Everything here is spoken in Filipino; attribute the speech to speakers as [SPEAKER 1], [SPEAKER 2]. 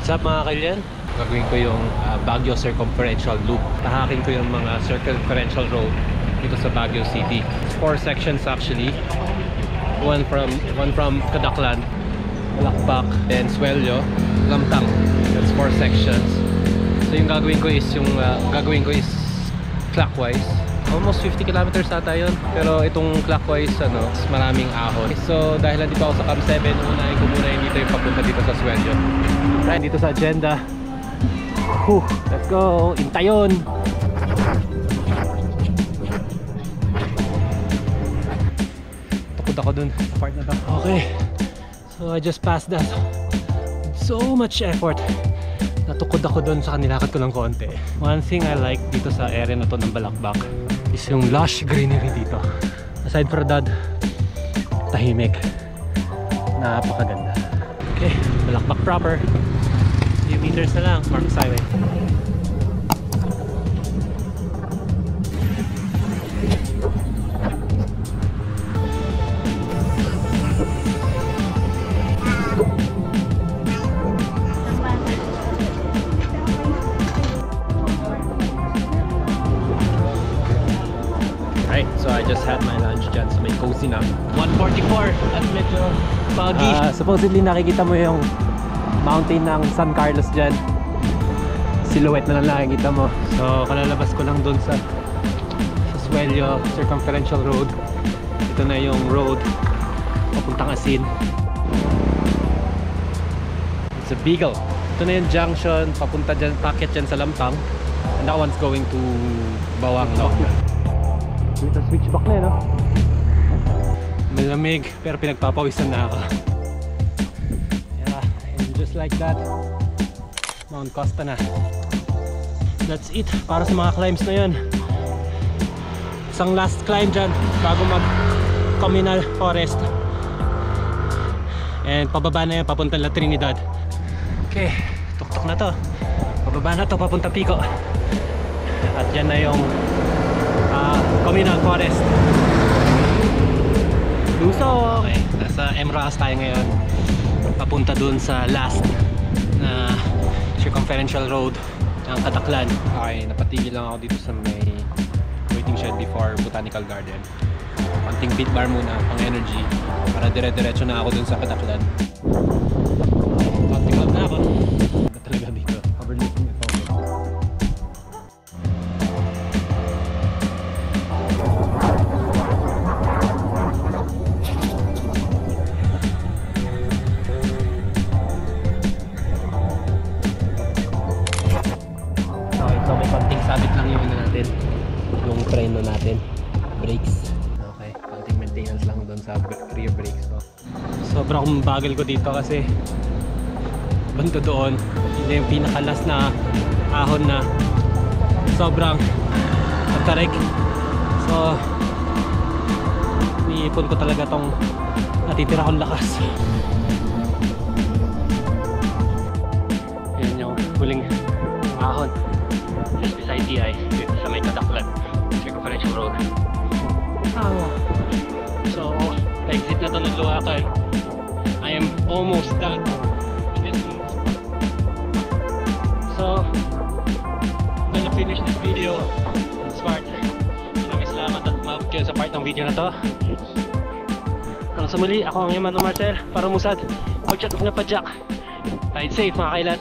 [SPEAKER 1] What's up mga kailan? Gagawin ko yung Baguio Circumferential Loop. Tahakin ko yung mga circumferential road dito sa Baguio City. It's 4 sections actually. One from Kadaklan, Malakpak, then Suelio, Lamtang. That's 4 sections. So yung gagawin ko is clockwise. Almost 50 kilometers ata yun. Pero itong clockwise, maraming ahon. So dahil nandito ako sa Cam 7, unahin ko muna yung dito yung papunta dito sa Suelio. Right, dito sa agenda. Let's go! Intayon! Takot ako dun sa part na to. Okay. So I just passed that. So much effort. Natukod ako dun sa kanilakad ko ng konti. One thing I like dito sa area na to ng Balakbak is yung lush greenery dito. Aside from that, tahimik. Napakaganda. Okay, Balakbak proper. Few meters na lang, Marcos Highway. Right, so I just had my lunch dyan sa may cozy na 144 at medyo foggy. Supposedly nakikita mo yung mountain ng San Carlos dyan. Silhouette na lang nakikita mo. So kalalabas ko lang dun sa Suelio Circumferential Road. Ito na yung road papuntang Asin. It's a Beagle. Ito na yung junction papunta dyan, packet dyan sa Lampang. And that one's going to Bawang Locman. Ito switchback na yun, no? Malamig pero pinagpapawisan na ako. Yeah, and just like that, Mount Costa na. That's it para sa mga climbs na yun. Isang last climb dyan bago mag Communal Forest. And pababa na yan papunta La Trinidad. Okay, tuktok na to. Pababa na to papunta Pico. At dyan na yung Communal Forest. Luso! Okay, nasa Emroas tayo ngayon. Papunta dun sa last na circumferential road ng Kadaklan. Okay, napatigil lang ako dito sa may waiting shed before Botanical Garden. Konting beat bar muna, pang energy. Para dire-diretso na ako dun sa Kadaklan. Konting out na ako. Ganda talaga dito. Overlooking ito. Sabit lang yung natin, yung preno natin, brakes. Okay, konting maintenance lang doon sa rear brakes. So, sobrang bagal ko dito kasi banda doon, hindi yung pinakalas na ahon na sobrang matarik. So, niipon ko talaga tong natitira kong lakas. Yan yung huling ahon. Just beside DI, dito sa may Kadaklan Circumferential Road. So, exit na to ng Luacan. I am almost done with this move. So, I'm gonna finish this video on Smart. Maraming salamat at umabot kayo sa part ng video na to. Hanggang sa muli, ako ang Yaman Marcel para musad. Pag-chat na pa-jack. Ride safe mga kailan.